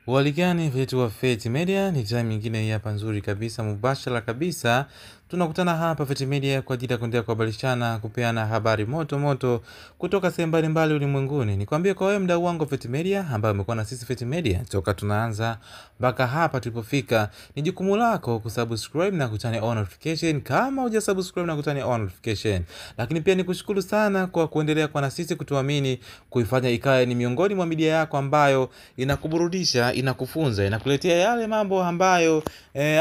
Waligani vitu wa Fate Media ni time nyingine hii hapa nzuri kabisa mubashara kabisa. Tunakutana hapa Fate Media kwa ajili ya kuendelea kuhabarishana, kupeana habari moto moto kutoka sehemu mbalimbali ulimwenguni. Nikwambie kwa wewe mdau wangu Fate Media ambaye umekuwa na sisi Fate Media toka tunaanza mpaka hapa tulipofika, ni jukumu lako kusubscribe na kutani on notification kama hujasubscribe na kutani on notification. Lakini pia nikushukuru sana kwa kuendelea kwa na sisi, kutuamini, kuifanya ikae ni miongoni mwa media yako ambayo inakuburudisha, inakufunza, inakuletea yale mambo ambayo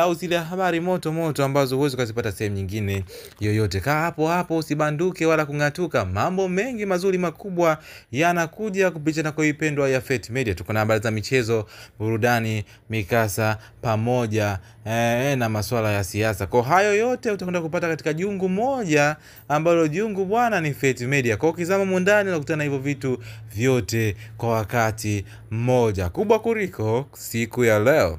au zile habari moto moto ambazo huwezi kuzipata sehemu nyingine yoyote. Kaa hapo hapo, usibanduke wala kungatuka. Mambo mengi mazuri makubwa yanakuja kupitia na kuipendwa ya Fate Media. Tuko na habari za michezo, burudani, mikasa pamoja na masuala ya siasa. Kwa hayo yote utakwenda kupata katika jungu moja ambalo jungu bwana ni Fate Media. Kwa ukizama mundani unakutana hivyo vitu vyote kwa wakati mmoja. Kubwa kuliko siku ya leo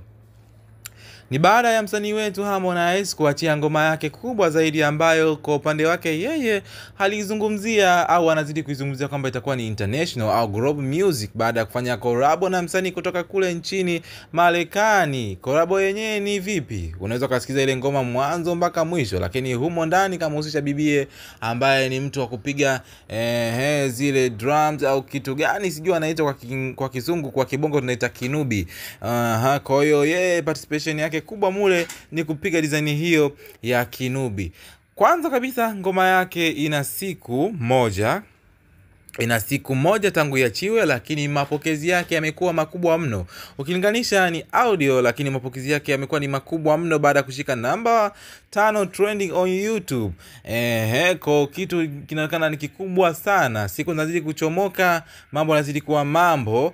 ni baada ya msanii wetu Harmonize kuachia ngoma yake kubwa zaidi ambayo kwa upande wake yeye alizungumzia au anazidi kuizungumzia kwamba itakuwa ni international au global music baada ya kufanya collab na msanii kutoka kule nchini Marekani. Collab yenyewe ni vipi? Unaweza kusikiza ile ngoma mwanzo mpaka mwisho, lakini humo ndani kamhusisha bibie ambaye ni mtu wa kupiga zile drums au kitu gani sijui anaita kwa kizungu, kwa kibongo tunaita kinubi. Kwa hiyo yeye participation yake kubwa mule ni kupiga design hiyo ya kinubi. Kwanza kabisa ngoma yake ina siku moja tangu iachiwe, lakini mapokezi yake yamekuwa makubwa mno. Ukilinganisha ni audio, lakini mapokezi yake yamekuwa ni makubwa mno baada ya kushika namba 5 trending on YouTube. Kwa kitu kinaonekana ni kikubwa sana. Siku zinazidi kuchomoka, mambo yanazidi kuwa mambo.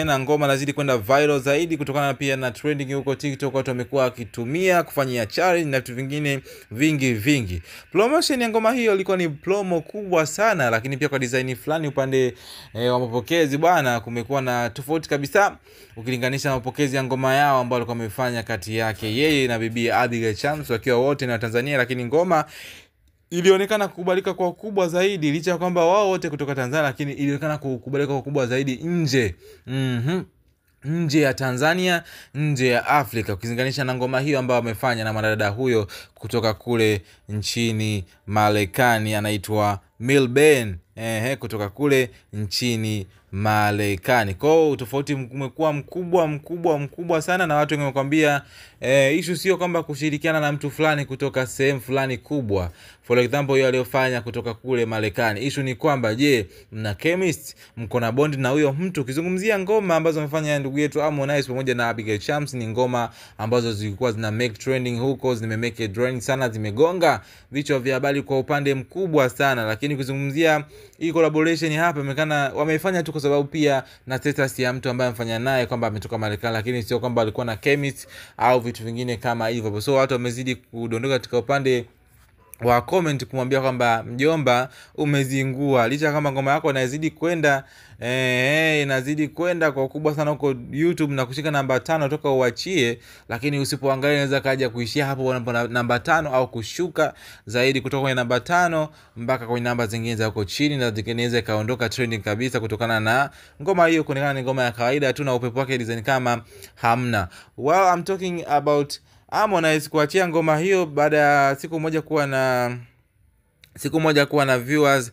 Na ngoma inazidi kwenda viral zaidi kutokana pia na trending huko TikTok, watu wamekuwa wakitumia kufanyia challenge na vitu vingine vingi. Promotion ya ngoma hiyo ilikuwa ni promo kubwa sana, lakini pia kwa design fulani upande wa mapokezi bwana kumekuwa na tofauti kabisa ukilinganisha na mapokezi ya ngoma yao ambayo walikuwa wamefanya kati yake yeye na bibi Abigail Chams wakiwa wote na Tanzania, lakini ngoma ilionekana kukubalika kwa ukubwa zaidi licha ya kwamba wao wote kutoka Tanzania, lakini ilionekana kukubalika kwa ukubwa zaidi nje ya Tanzania, nje ya Afrika, ukilinganisha na ngoma hiyo ambayo wamefanya na mwanadada huyo kutoka kule nchini Marekani anaitwa Milben kutoka kule nchini Marekani. Kwa utofauti umekuwa mkubwa sana, na watu wamekwambia issue sio kwamba kushirikiana na mtu fulani kutoka sehemu fulani kubwa, for example yeye aliyofanya kutoka kule Marekani. Issue ni kwamba je, mna chemist, mko na bond na huyo mtu? Ukizungumzia ngoma ambazo amefanya ndugu yetu Harmonize pamoja na Abigail Chams, ni ngoma ambazo zilikuwa zina make trending huko, zimemake trending sana, zimegonga vichwa vya habari kwa upande mkubwa sana. Lakini kuzungumzia hii collaboration hapa imekana wameifanya tu kwa sababu pia na status ya mtu ambaye amefanya naye kwamba ametoka Marekani, lakini sio kwamba alikuwa na chemist au vitu vingine kama hivyo. So watu wamezidi kudondoka katika upande wa comment kumwambia kwamba mjomba umezingua, licha kama ngoma yako inazidi kwenda inazidi kwenda kwa ukubwa sana huko YouTube na kushika namba 5 toka uachie, lakini usipoangalia inaweza kaja kuishia hapo namba 5 au kushuka zaidi kutoka kwenye namba 5 mpaka kwenye namba zingine za huko chini, na zinaweza kaondoka trending kabisa kutokana na ngoma hiyo kuonekana ni ngoma ya kawaida tu na upepo wake design kama hamna. Well, I'm talking about Harmonize kuachia ngoma hiyo baada ya siku moja kuwa na viewers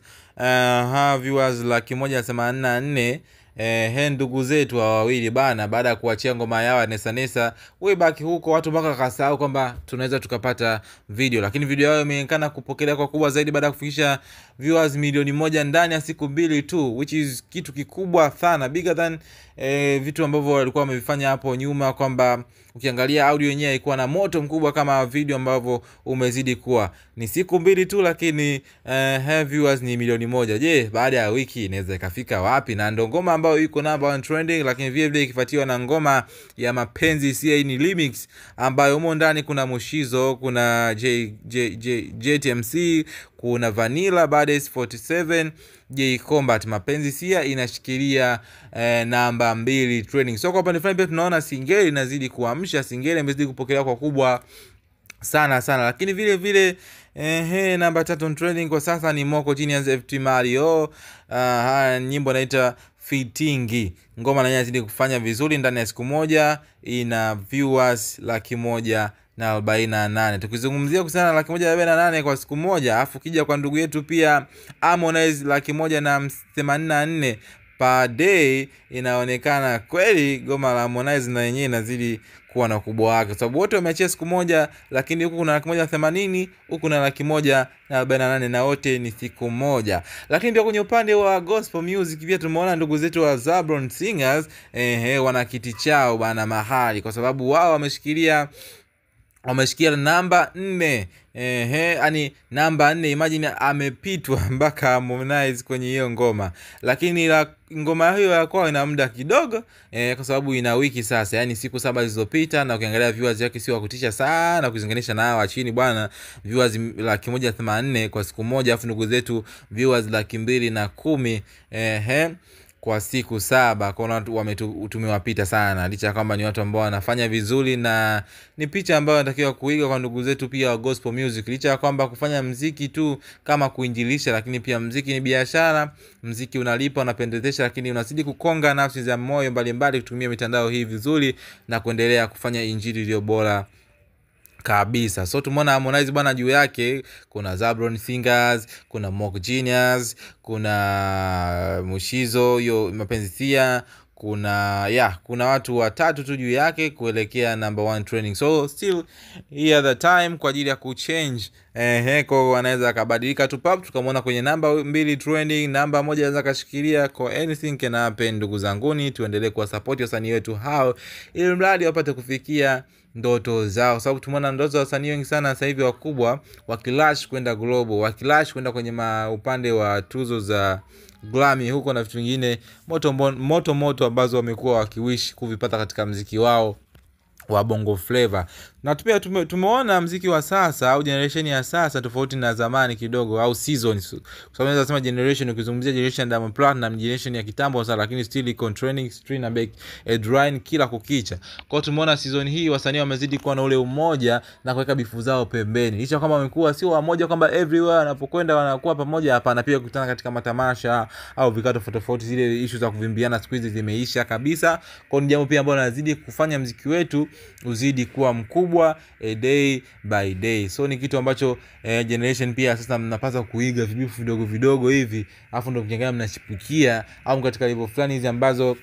viewers 184,000. Ndugu zetu wawili bana, baada ya kuachia ngoma yao Nesa way back huko, watu mpaka kasahau kwamba tunaweza tukapata video, lakini video yao imeonekana kupokelewa kwa kubwa zaidi baada ya kufikisha viewers milioni 1 ndani ya siku 2 tu, which is kitu kikubwa sana, bigger than vitu ambavyo walikuwa wamevifanya hapo nyuma, kwamba ukiangalia audio yenyewe ilikuwa na moto mkubwa kama video ambavyo umezidi kuwa ni siku 2 tu, lakini viewers ni milioni 1. Je, baada ya wiki inaweza ikafika wapi? Na ndo ngoma ambayo iko number 1 trending, lakini vile ikifuatiwa na ngoma ya mapenzi CI ni remix ambayo humo ndani kuna Mushizo, kuna JTMC, kuna Vanilla, Badass 47, J Combat. Mapenzi sia inashikilia namba 2 trending. So kwa upande fulani pia tunaona Singeli inazidi kuamsha, Singeli imezidi kupokelewa kwa kubwa sana, lakini vile namba 3 trending kwa sasa ni Moko Genius FT Mario. Nyimbo inaitwa Fitingi. Ngoma na yenyewe inazidi kufanya vizuri, ndani ya siku moja ina viewers 148,000. Tukizungumzia kuhusiana na 148,000 kwa siku moja, afu kija kwa ndugu yetu pia Harmonize 184,000 per day, inaonekana kweli goma la Harmonize na yenyewe inazidi kuwa na ukubwa wake, sababu wote wameachia siku moja, lakini huku kuna 180,000, huku kuna 148,000, na wote ni siku moja. Lakini pia kwenye upande wa gospel music pia tumeona ndugu zetu wa Zabron Singers wana kiti chao bana mahali, kwa sababu wao wameshikilia namba 4. Yani namba 4, imagine amepitwa mpaka Harmonize kwenye hiyo ngoma. Lakini ngoma hiyo ya kwao ina muda kidogo kwa sababu ina wiki sasa, yani siku 7 zilizopita, na ukiangalia viewers yake sio kutisha sana kuzinganisha na hao chini bwana. Viewers 184,000 kwa siku moja, afu ndugu zetu viewers 210,000 kwa siku 7. Kwa watu tumewapita sana, licha kwamba ni watu ambao wanafanya vizuri, na ni picha ambayo inatakiwa kuiga kwa ndugu zetu pia wa gospel music. Licha kwamba kufanya muziki tu kama kuinjilisha, lakini pia muziki ni biashara, muziki unalipa, unapendezesha, lakini unazidi kukonga nafsi za moyo mbalimbali kutumia mitandao hii vizuri na kuendelea kufanya injili iliyo bora kabisa. So tumeona Harmonize bwana, juu yake kuna Zabron Singers, kuna Mock Genius, kuna Mushizo hiyo Mapenzisia, kuna watu watatu tu juu yake kuelekea number 1 trending. So still here the time kwa ajili ya kuchange kwa wanaweza akabadilika tu pap, tukamwona kwenye namba 2 trending, namba 1 anaweza kashikilia. Kwa anything can happen, ndugu zanguni, tuendelee kwa support wasanii wetu hao ili mradi wapate kufikia ndoto zao, sababu tumeona ndoto za wasanii wengi sana sasa hivi wakubwa wakilash kwenda global, wakilash kwenda kwenye upande wa tuzo za Grammy huko na vitu vingine moto ambazo wamekuwa wakiwish kuvipata katika muziki wao wa Bongo Flava. Na pia tumeona muziki wa sasa au generation ya sasa tofauti na zamani kidogo, au seasons. Kwa sababu naweza kusema generation, ukizungumzia generation Diamond Platnumz, generation ya kitambo sana, lakini still iko trending, stream na back headline kila kukicha. Kwa hiyo tumeona season hii wasanii wamezidi kuwa na ule umoja na kuweka bifu zao pembeni. Licha kama wamekuwa sio wamoja kwamba everywhere wanapokwenda wanakuwa pamoja, hapana. Pia kukutana katika matamasha au vikao tofauti, zile issue za kuvimbiana siku hizi zimeisha kabisa. Kwa hiyo jambo pia ambalo linazidi kufanya muziki wetu uzidi kuwa mkubwa day by day. So ni kitu ambacho generation pia sasa mnapaswa kuiga vibifu vidogo hivi, afu ndio mkiangalia mnachipukia au katika level fulani hizi ambazo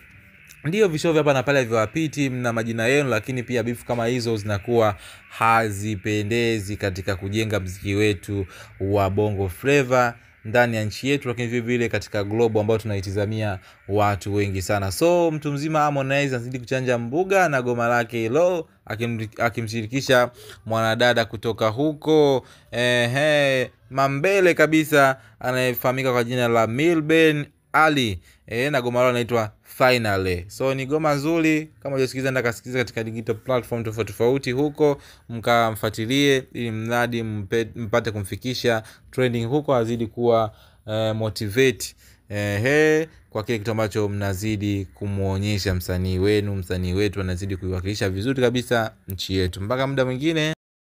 ndio vishovi hapa na pale viwapiti, mna majina yenu, lakini pia bifu kama hizo zinakuwa hazipendezi katika kujenga muziki wetu wa Bongo Flava ndani ya nchi yetu, lakini vile vile katika globe ambao tunaitizamia watu wengi sana. So mtu mzima Harmonize anazidi kuchanja mbuga na goma lake hilo, akimshirikisha mwanadada kutoka huko mambele kabisa anayefahamika kwa jina la Milben Ali na goma lao linaitwa Finally. So ni goma nzuri, kama hujasikiza nenda kasikiliza katika digital platform tofauti huko, mkamfuatilie ili mradi mpate kumfikisha trending huko, azidi kuwa motivate kwa kile kitu ambacho mnazidi kumuonyesha msanii wetu anazidi kuiwakilisha vizuri kabisa nchi yetu. Mpaka muda mwingine.